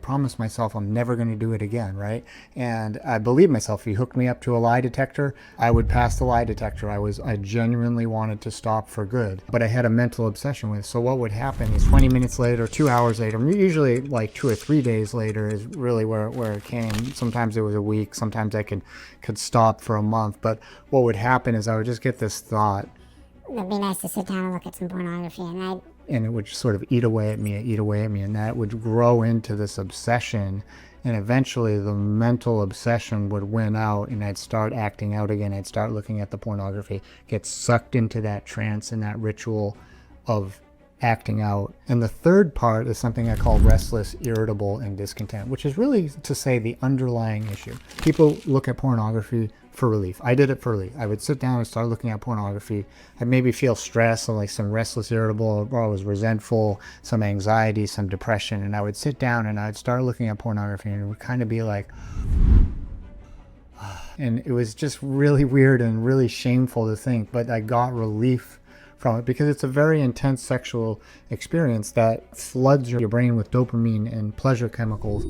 promised myself I'm never going to do it again, right? And I believed myself. If you hooked me up to a lie detector, I would pass the lie detector. I genuinely wanted to stop for good, but I had a mental obsession with it. So what would happen is 20 minutes later, 2 hours later, usually like 2 or 3 days later is really where it came. Sometimes it was a week, sometimes I could stop for a month. But what would happen is I would just get this thought, it'd be nice to sit down and look at some pornography, and it would sort of eat away at me, and that would grow into this obsession. And eventually the mental obsession would win out, and I'd start acting out again. I'd start looking at the pornography, get sucked into that trance and that ritual of acting out. And the third part is something I call restless, irritable, and discontent, which is really to say the underlying issue. People look at pornography for relief. I did it for relief. I would sit down and start looking at pornography. I'd maybe feel stress or like some restless, irritable, or I was resentful, some anxiety, some depression, and I would sit down and I'd start looking at pornography, and it would kind of be like, and it was just really weird and really shameful to think, but I got relief from it because it's a very intense sexual experience that floods your brain with dopamine and pleasure chemicals.